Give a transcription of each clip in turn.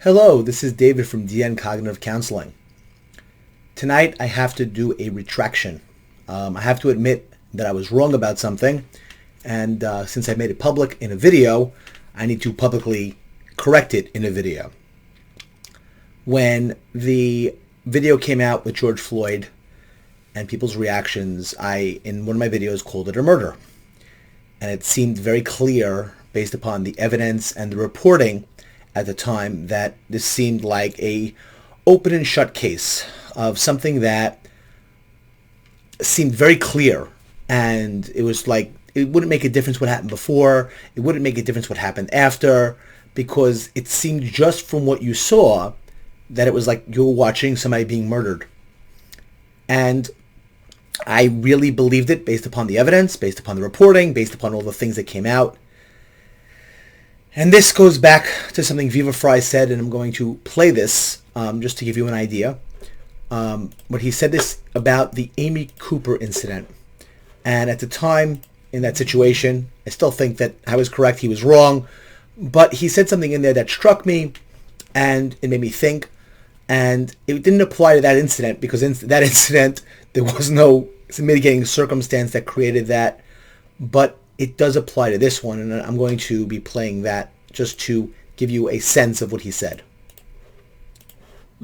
Hello, this is David from DN Cognitive Counseling. Tonight I have to do a retraction. I have to admit that I was wrong about something, and since I made it public in a video, I need to publicly correct it in a video. When the video came out with George Floyd and people's reactions, I, in one of my videos, called it a murder. And it seemed very clear, based upon the evidence and the reporting at the time, that this seemed like a open and shut case of something that seemed very clear. And it was like, it wouldn't make a difference what happened before. It wouldn't make a difference what happened after, because it seemed just from what you saw that it was like you were watching somebody being murdered. And I really believed it based upon the evidence, based upon the reporting, based upon all the things that came out. And this goes back to something Viva Frei said, and I'm going to play this just to give you an idea. But he said this about the Amy Cooper incident. And at the time, in that situation, I still think that I was correct, he was wrong. But he said something in there that struck me, and it made me think. And it didn't apply to that incident, because in that incident, there was no mitigating circumstance that created that. But it does apply to this one, and I'm going to be playing that just to give you a sense of what he said.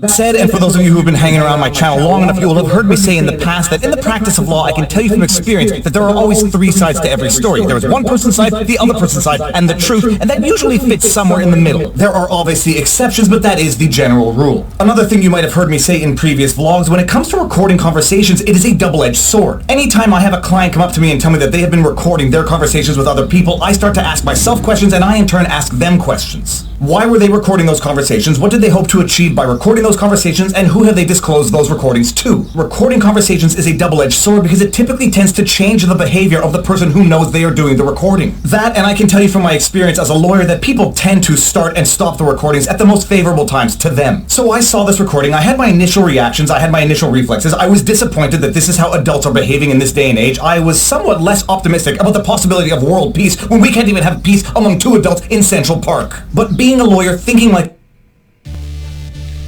Said, and for those of you who have been hanging around my channel long enough, you will have heard me say in the past that in the practice of law, I can tell you from experience that there are always three sides to every story. There is one person's side, the other person's side, and the truth, and that usually fits somewhere in the middle. There are obviously exceptions, but that is the general rule. Another thing you might have heard me say in previous vlogs, when it comes to recording conversations, it is a double-edged sword. Anytime I have a client come up to me and tell me that they have been recording their conversations with other people, I start to ask myself questions, and I in turn ask them questions. Why were they recording those conversations? What did they hope to achieve by recording those conversations? And who have they disclosed those recordings to? Recording conversations is a double-edged sword because it typically tends to change the behavior of the person who knows they are doing the recording. That, and I can tell you from my experience as a lawyer, that people tend to start and stop the recordings at the most favorable times to them. So I saw this recording, I had my initial reactions, I had my initial reflexes, I was disappointed that this is how adults are behaving in this day and age. I was somewhat less optimistic about the possibility of world peace when we can't even have peace among two adults in Central Park. But being a lawyer, thinking like...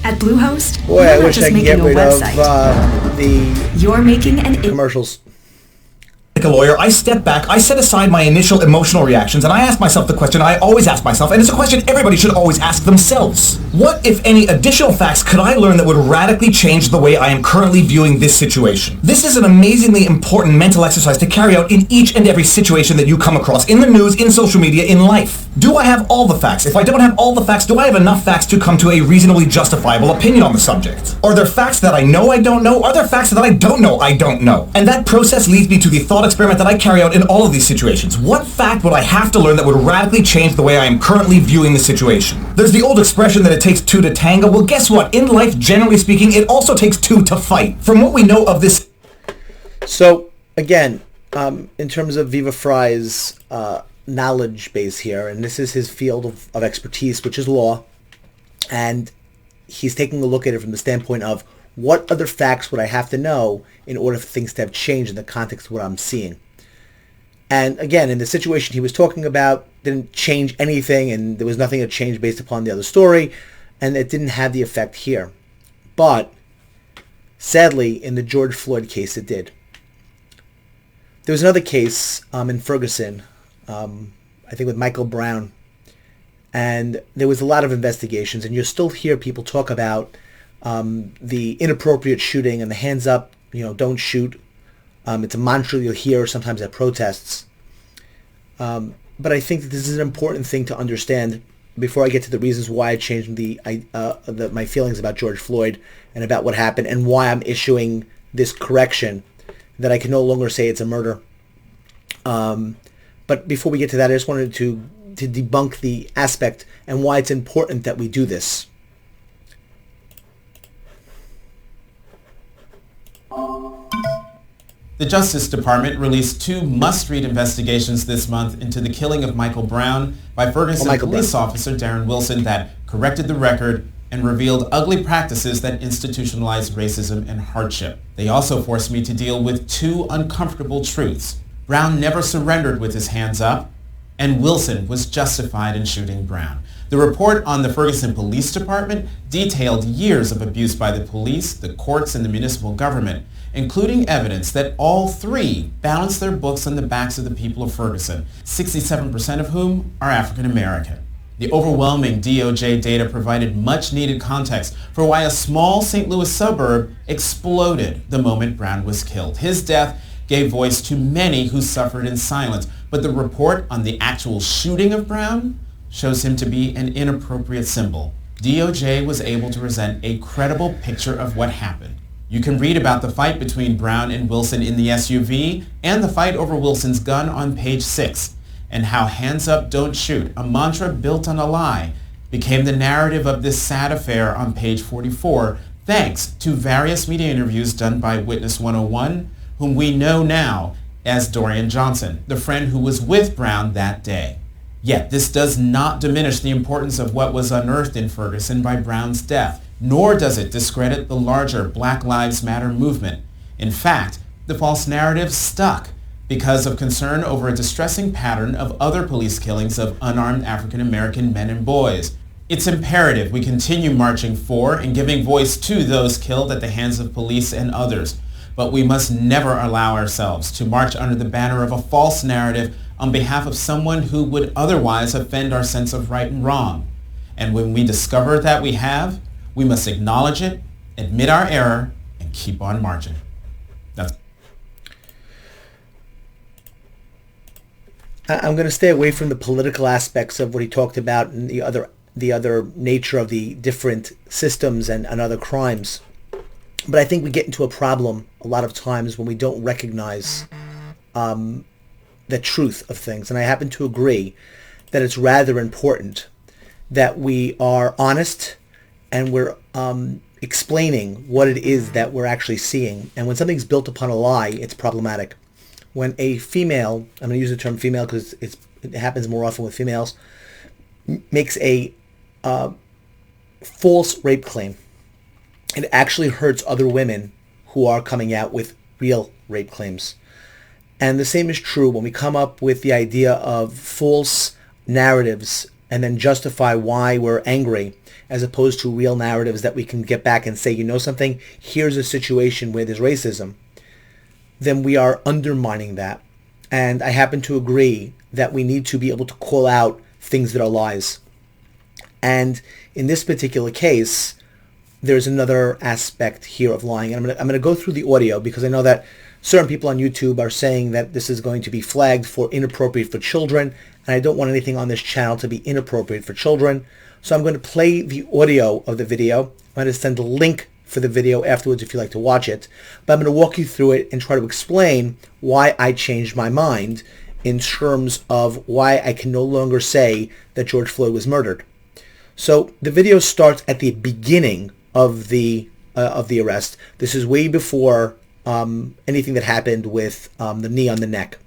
At Bluehost, boy, I wish I could get rid of the you're making an commercials. Like a lawyer, I step back, I set aside my initial emotional reactions, and I ask myself the question I always ask myself, and it's a question everybody should always ask themselves. What, if any, additional facts could I learn that would radically change the way I am currently viewing this situation? This is an amazingly important mental exercise to carry out in each and every situation that you come across, in the news, in social media, in life. Do I have all the facts? If I don't have all the facts, do I have enough facts to come to a reasonably justifiable opinion on the subject? Are there facts that I know I don't know? Are there facts that I don't know I don't know? And that process leads me to the thought experiment that I carry out in all of these situations. What fact would I have to learn that would radically change the way I am currently viewing the situation? There's the old expression that it takes two to tango. Well, guess what? In life, generally speaking, it also takes two to fight. From what we know of this... So, again, in terms of Viva Frei's knowledge base here, and this is his field of expertise, which is law, and he's taking a look at it from the standpoint of what other facts would I have to know in order for things to have changed in the context of what I'm seeing. And again, in the situation he was talking about, didn't change anything, and there was nothing that changed based upon the other story, and it didn't have the effect here. But sadly, in the George Floyd case, it did. There was another case in Ferguson, I think with Michael Brown, and there was a lot of investigations, and you'll still hear people talk about the inappropriate shooting and the hands up, don't shoot. It's a mantra you'll hear sometimes at protests. But I think that this is an important thing to understand before I get to the reasons why I changed my feelings about George Floyd and about what happened and why I'm issuing this correction that I can no longer say it's a murder. But before we get to that, I just wanted to debunk the aspect and why it's important that we do this. The Justice Department released two must-read investigations this month into the killing of Michael Brown by Ferguson police officer Darren Wilson that corrected the record and revealed ugly practices that institutionalized racism and hardship. They also forced me to deal with two uncomfortable truths. Brown never surrendered with his hands up, and Wilson was justified in shooting Brown. The report on the Ferguson Police Department detailed years of abuse by the police, the courts, and the municipal government, including evidence that all three balanced their books on the backs of the people of Ferguson, 67% of whom are African American. The overwhelming DOJ data provided much-needed context for why a small St. Louis suburb exploded the moment Brown was killed. His death gave voice to many who suffered in silence, but the report on the actual shooting of Brown shows him to be an inappropriate symbol. DOJ was able to present a credible picture of what happened. You can read about the fight between Brown and Wilson in the SUV and the fight over Wilson's gun on page 6. And how hands up, don't shoot, a mantra built on a lie, became the narrative of this sad affair on page 44, thanks to various media interviews done by Witness 101, whom we know now as Dorian Johnson, the friend who was with Brown that day. Yet this does not diminish the importance of what was unearthed in Ferguson by Brown's death, nor does it discredit the larger Black Lives Matter movement. In fact, the false narrative stuck because of concern over a distressing pattern of other police killings of unarmed African American men and boys. It's imperative we continue marching for and giving voice to those killed at the hands of police and others. But we must never allow ourselves to march under the banner of a false narrative on behalf of someone who would otherwise offend our sense of right and wrong. And when we discover that we have, we must acknowledge it, admit our error, and keep on marching. I'm going to stay away from the political aspects of what he talked about and the other nature of the different systems and other crimes. But I think we get into a problem a lot of times when we don't recognize the truth of things. And I happen to agree that it's rather important that we are honest and we're explaining what it is that we're actually seeing. And when something's built upon a lie, it's problematic. When a female, I'm going to use the term female because it happens more often with females, makes a false rape claim, it actually hurts other women who are coming out with real rape claims. And the same is true when we come up with the idea of false narratives and then justify why we're angry, as opposed to real narratives that we can get back and say, you know something, here's a situation where there's racism. Then we are undermining that. And I happen to agree that we need to be able to call out things that are lies. And in this particular case, there's another aspect here of lying. And I'm going to go through the audio because I know that certain people on YouTube are saying that this is going to be flagged for inappropriate for children. And I don't want anything on this channel to be inappropriate for children. So I'm going to play the audio of the video. I'm going to send a link for the video afterwards if you'd like to watch it. But I'm going to walk you through it and try to explain why I changed my mind in terms of why I can no longer say that George Floyd was murdered. So the video starts at the beginning of the arrest. This is way before anything that happened with the knee on the neck.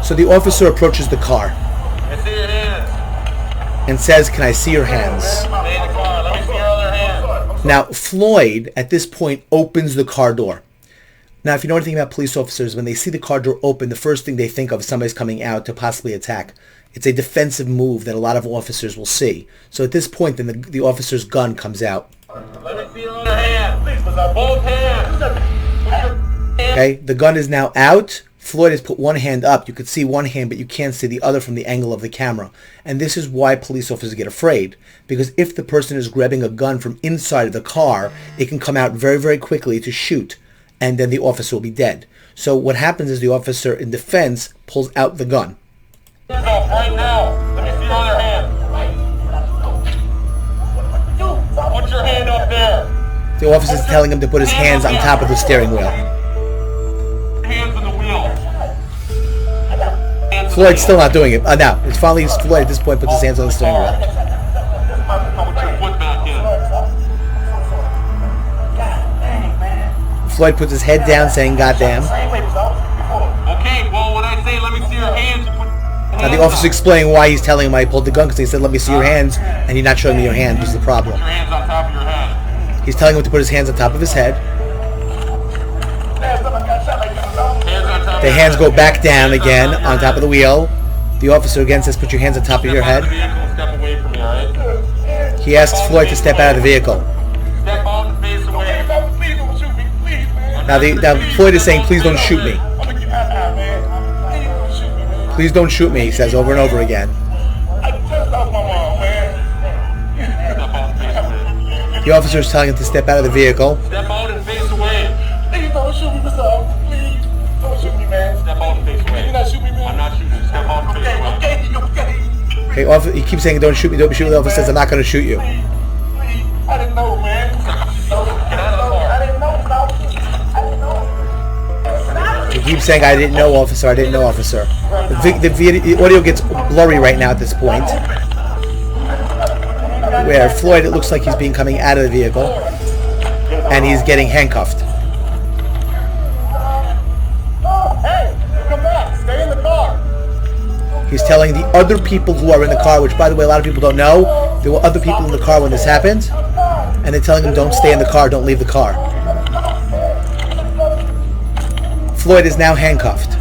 So the officer approaches the car and says, "Can I see your hands?" Now, Floyd, at this point, opens the car door. Now, if you know anything about police officers, when they see the car door open, the first thing they think of is somebody's coming out to possibly attack. It's a defensive move that a lot of officers will see. So at this point, then the officer's gun comes out. Let me see your other hand. Please, both hands. Okay, the gun is now out. Floyd has put one hand up. You could see one hand, but you can't see the other from the angle of the camera. And this is why police officers get afraid. Because if the person is grabbing a gun from inside of the car, it can come out very, very quickly to shoot. And then the officer will be dead. So what happens is the officer in defense pulls out the gun. Right now. Let me see your other hand. Put your hand up there. The officer's telling him to put his hands on top of the steering wheel. Hands on the wheel. Floyd's still not doing it. Now, it's finally Floyd at this point puts his hands on the steering wheel. Put your foot back in. Floyd puts his head down saying, "Goddamn." Okay, well, when I say let me see your hands, you put Now the officer's explaining why he's telling him I pulled the gun, because he said, "Let me see your hands," and you're not showing me your hand, which is the problem. your hands on top of your head. He's telling him to put his hands on top of his head. Hands on top The of hands your go back down again on top of the wheel. The officer again says, put your hands on top of your head. Step away from me, alright? He asks Floyd to step out of the vehicle. Step out and face away. Please don't shoot me, please, man. Now Floyd is saying, please don't shoot me. Please don't shoot me, he says over and over again. The officer is telling him to step out of the vehicle. Step out and face away. Please don't shoot me, Mr. Please don't shoot me, man. Step out and face away. You're not shooting me, man. I'm not shooting. Step out and face away. Okay, he keeps saying, don't shoot me, don't shoot me. The officer says, I'm not going to shoot you. Please, I didn't know, man. Get out of the car. I didn't know. He keeps saying, I didn't know, officer, I didn't know, officer. The audio gets blurry right now at this point. Where Floyd, it looks like he's coming out of the vehicle. And he's getting handcuffed. Hey, come back. Stay in the car. He's telling the other people who are in the car, which, by the way, a lot of people don't know, there were other people in the car when this happened. And they're telling him, don't stay in the car, don't leave the car. Floyd is now handcuffed.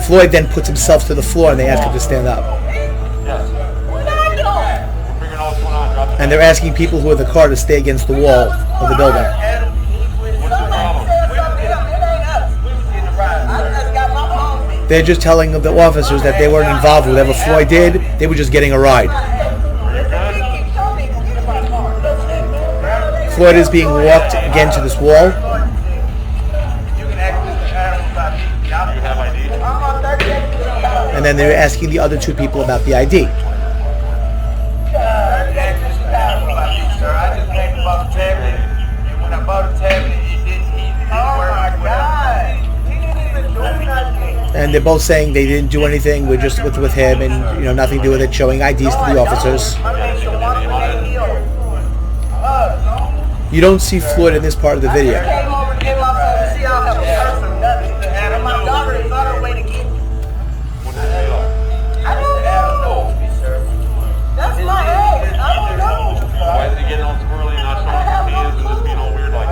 Floyd then puts himself to the floor and they ask him to stand up. And they're asking people who are in the car to stay against the wall of the building. They're just telling the officers that they weren't involved with whatever Floyd did, they were just getting a ride. Floyd is being walked again to this wall. And then they're asking the other two people about the ID. And they're both saying they didn't do anything, we're just with him and nothing to do with it, showing IDs to the officers. You don't see Floyd in this part of the video.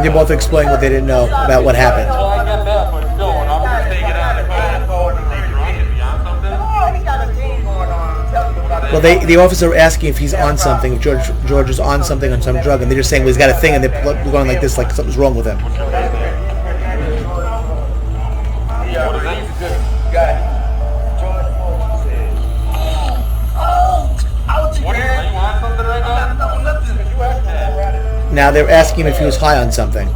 They're both explaining what they didn't know about what happened. Well, I get that, but still, when I'm going to take it out of the car, well, the officer are asking if he's on something, if George is on something, on some drug, and they're just saying, well, he's got a thing, and they're going like this, like something's wrong with him. Now they're asking him if he was high on something.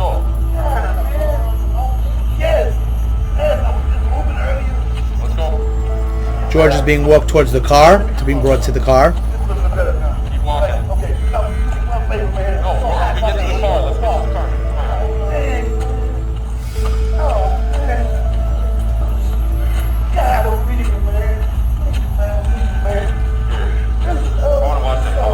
George is being walked towards the car, to being brought to the car. Keep walking. No, we get to the car. Let's go to the car. I want to watch that car.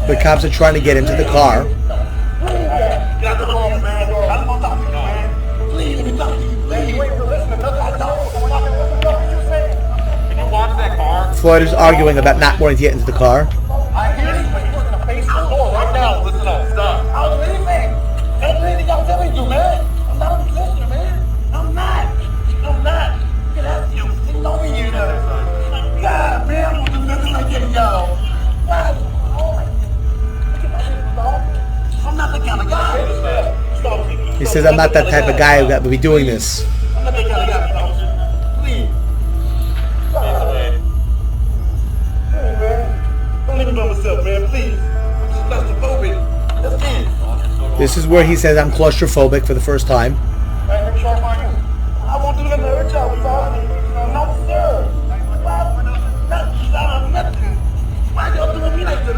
The cops are trying to get him to the car. Floyd is arguing about not wanting to get into the car. I hear you, but you're going to face the door right now. Listen up, stop. I was leaving. That's anything I'm telling you, man. I'm not a listener, man. I'm not. Get out. You know me, you know. God, man, I'm going to do nothing like that, y'all. God. I'm not the kind of guy. He says, I'm not that type of guy that would be doing this. I'm not that kind of guy, please. Hey, man. Don't leave me by myself, man, please. I'm just claustrophobic. That's it. This is where he says, I'm claustrophobic for the first time. I won't do nothing to hurt y'all. No, sir. Nothing. Why y'all doing me like this?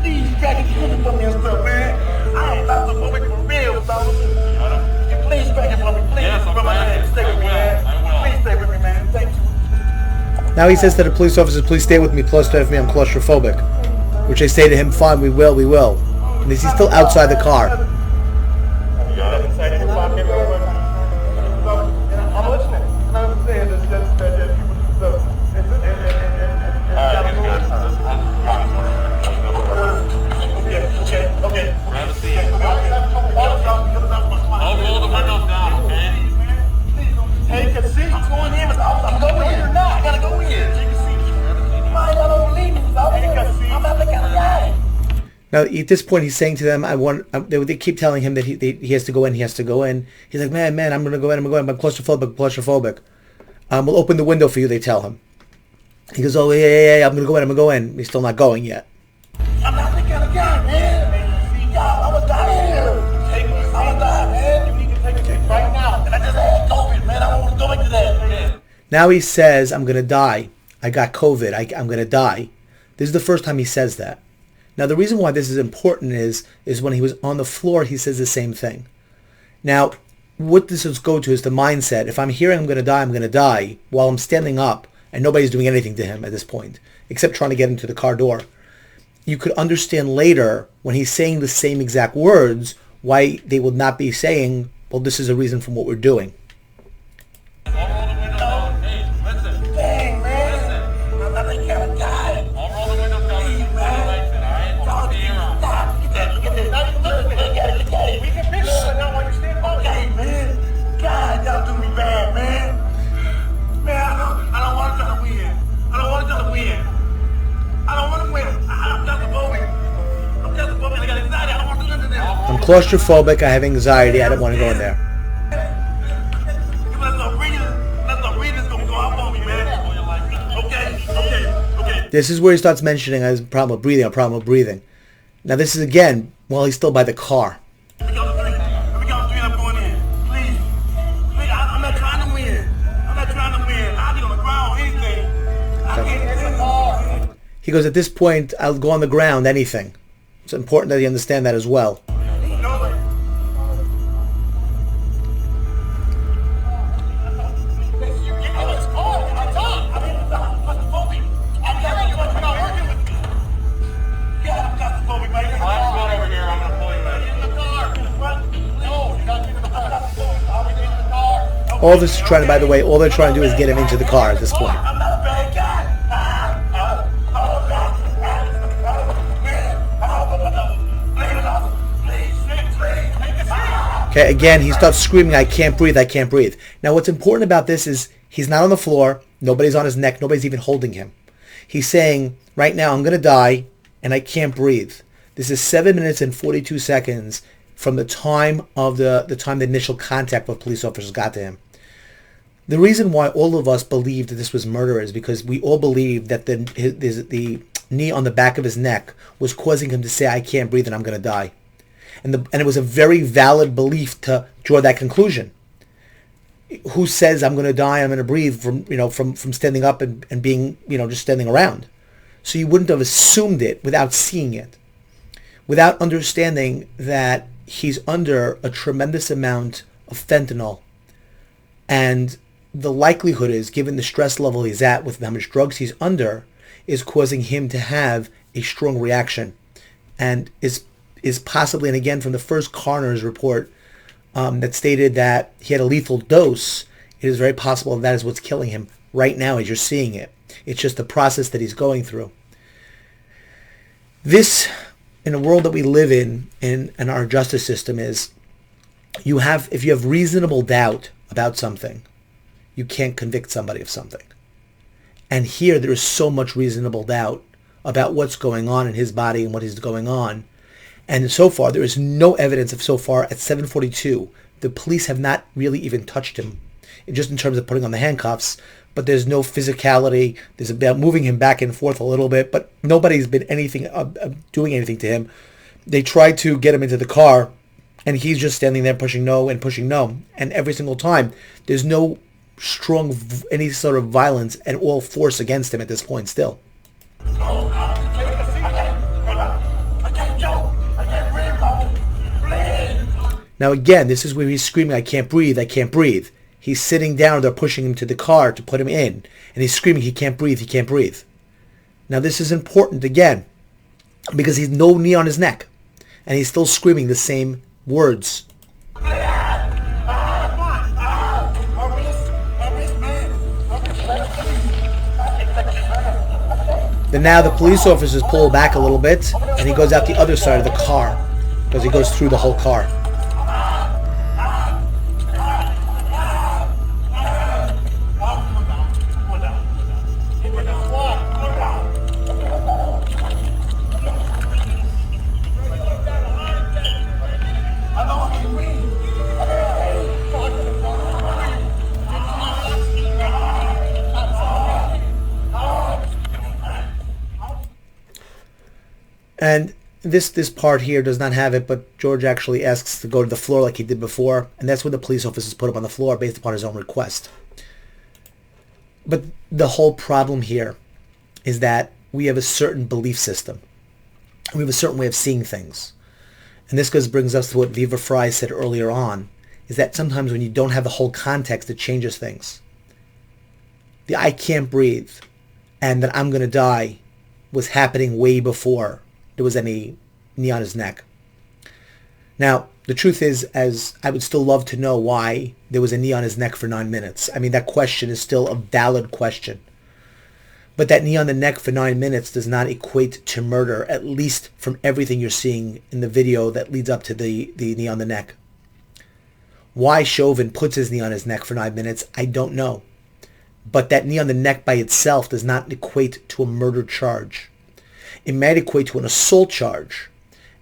Please, Jackie, you can put me and stuff, man. I am claustrophobic for real, please back it for me, please. Yes, stay with me, man. Please stay with me, man. Thank you. Now he says to the police officers, please stay with me, plus stay with me, I'm claustrophobic. Which they say to him, fine, we will. And he's still outside the car. I'm listening. I'm saying that people do stuff. Now, at this point, he's saying to them, they keep telling him that he has to go in, he has to go in. He's like, man, I'm going to go in, I'm claustrophobic. We'll open the window for you, they tell him. He goes, oh, yeah, I'm going to go in. He's still not going yet. I'm not the kind of guy, man. I'm going to die here. I'm going to die, man. You need to take a kick right now. And I just had COVID, man. I don't want to go into that. Now he says, I'm going to die. I got COVID. I'm going to die. This is the first time he says that. Now, the reason why this is important is when he was on the floor, he says the same thing. Now, what this is go to is the mindset. If I'm hearing I'm going to die, while I'm standing up, and nobody's doing anything to him at this point, except trying to get into the car door. You could understand later, when he's saying the same exact words, why they would not be saying, well, this is a reason for what we're doing. I'm claustrophobic, I have anxiety, I don't want to go in there. This is where he starts mentioning his problem of breathing. Now this is again, while he's still by the car. He goes, at this point, I'll go on the ground, anything. It's important that you understand that as well. All this is trying to, by the way, all they're trying to do is get him into the car at this point. Okay, again, he starts screaming, I can't breathe, I can't breathe. Now, what's important about this is he's not on the floor, nobody's on his neck, nobody's even holding him. He's saying, right now, I'm going to die, and I can't breathe. This is 7 minutes and 42 seconds from the time of the initial contact with police officers got to him. The reason why all of us believed that this was murder is because we all believed that the knee on the back of his neck was causing him to say, I can't breathe and I'm going to die. And it was a very valid belief to draw that conclusion. Who says I'm going to die, I'm going to breathe from standing up and being, just standing around? So you wouldn't have assumed it without seeing it, without understanding that he's under a tremendous amount of fentanyl. And the likelihood is, given the stress level he's at with how much drugs he's under, is causing him to have a strong reaction. And is possibly, and again from the first coroner's report that stated that he had a lethal dose, it is very possible that is what's killing him right now as you're seeing it. It's just the process that he's going through. This, in the world that we live in our justice system, is if you have reasonable doubt about something, you can't convict somebody of something. And here there is so much reasonable doubt about what's going on in his body and what is going on. And so far, there is no evidence of so far at 7:42. The police have not really even touched him, just in terms of putting on the handcuffs. But there's no physicality. There's about moving him back and forth a little bit, but nobody's been doing anything to him. They tried to get him into the car, and he's just standing there pushing no and pushing no. And every single time, there's no any sort of violence and all force against him at this point still. Now again, this is where he's screaming, I can't breathe, I can't breathe. He's sitting down, they're pushing him to the car to put him in, and he's screaming, he can't breathe, he can't breathe. Now this is important again, because he's no knee on his neck, and he's still screaming the same words. Then now the police officers pull back a little bit, and he goes out the other side of the car, because he goes through the whole car. And this part here does not have it, but George actually asks to go to the floor like he did before, and that's when the police officers put him on the floor based upon his own request. But the whole problem here is that we have a certain belief system. We have a certain way of seeing things. And this brings us to what Viva Fry said earlier on, is that sometimes when you don't have the whole context, it changes things. The I can't breathe and that I'm going to die was happening way before there was any knee on his neck. Now, the truth is, as I would still love to know why there was a knee on his neck for 9 minutes. I mean, that question is still a valid question. But that knee on the neck for 9 minutes does not equate to murder, at least from everything you're seeing in the video that leads up to the knee on the neck. Why Chauvin puts his knee on his neck for 9 minutes, I don't know. But that knee on the neck by itself does not equate to a murder charge. It might equate to an assault charge.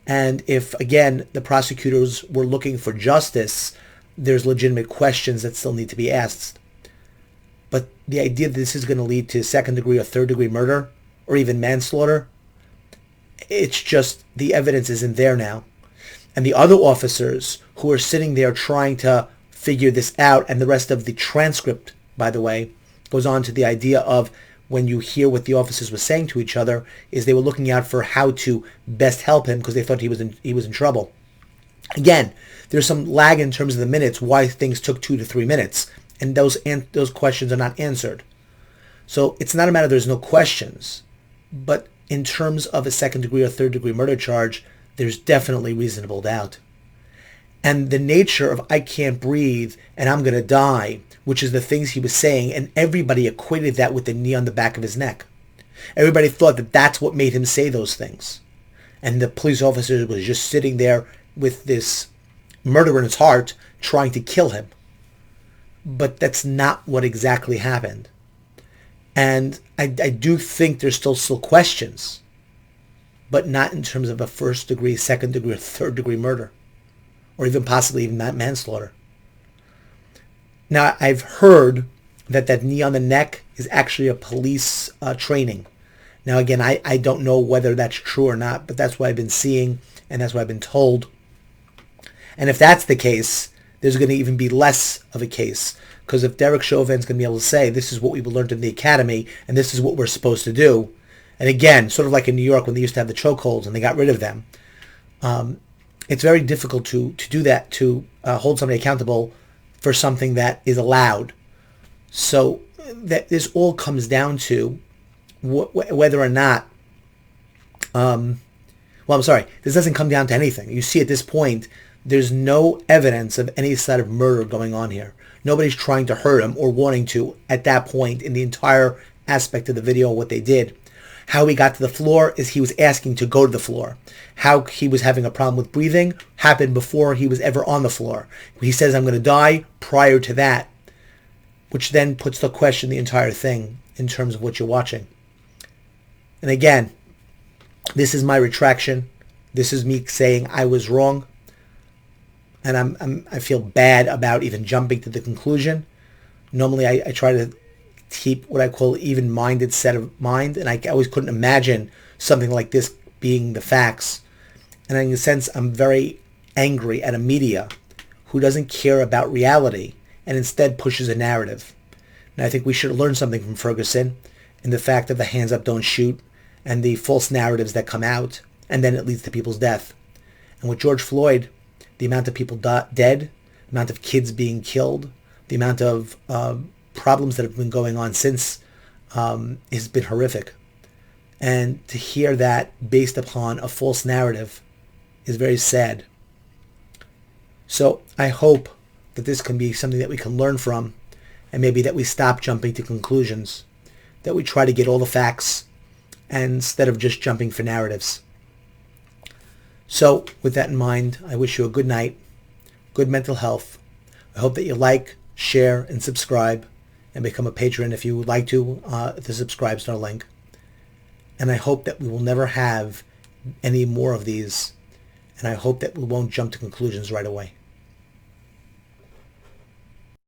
And if, again, the prosecutors were looking for justice, there's legitimate questions that still need to be asked. But the idea that this is going to lead to second-degree or third-degree murder, or even manslaughter, it's just the evidence isn't there now. And the other officers who are sitting there trying to figure this out, and the rest of the transcript, by the way, goes on to the idea of when you hear what the officers were saying to each other, is they were looking out for how to best help him because they thought he was in trouble. Again, there's some lag in terms of the minutes, why things took 2 to 3 minutes, and those questions are not answered. So it's not a matter there's no questions, but in terms of a second-degree or third-degree murder charge, there's definitely reasonable doubt. And the nature of I can't breathe and I'm going to die, which is the things he was saying, and everybody equated that with the knee on the back of his neck. Everybody thought that that's what made him say those things. And the police officer was just sitting there with this murder in his heart trying to kill him. But that's not what exactly happened. And I do think there's still questions, but not in terms of a first degree, second degree, or third degree murder, or even possibly even that manslaughter. Now, I've heard that knee on the neck is actually a police training. Now, again, I don't know whether that's true or not, but that's what I've been seeing, and that's what I've been told. And if that's the case, there's going to even be less of a case. Because if Derek Chauvin's going to be able to say, this is what we learned in the academy, and this is what we're supposed to do. And again, sort of like in New York when they used to have the chokeholds and they got rid of them. It's very difficult to do that, to hold somebody accountable for something that is allowed. So that this all comes down to whether or not, this doesn't come down to anything. You see at this point, there's no evidence of any sort of murder going on here. Nobody's trying to hurt him or wanting to at that point in the entire aspect of the video, what they did. How he got to the floor is he was asking to go to the floor. How he was having a problem with breathing happened before he was ever on the floor. He says, I'm going to die prior to that, which then puts to question the entire thing in terms of what you're watching. And again, this is my retraction. This is me saying I was wrong. And I feel bad about even jumping to the conclusion. Normally I try to keep what I call even-minded set of mind, and I always couldn't imagine something like this being the facts. And in a sense, I'm very angry at a media who doesn't care about reality and instead pushes a narrative. And I think we should learn something from Ferguson in the fact of the hands up, don't shoot, and the false narratives that come out, and then it leads to people's death. And with George Floyd, the amount of people dead, the amount of kids being killed, the amount of problems that have been going on since has been horrific. And to hear that based upon a false narrative is very sad. So I hope that this can be something that we can learn from, and maybe that we stop jumping to conclusions, that we try to get all the facts instead of just jumping for narratives. So with that in mind, I wish you a good night, good mental health. I hope that you like, share, and subscribe, and become a patron if you would like to, the Subcribe-star link. And I hope that we will never have any more of these, and I hope that we won't jump to conclusions right away.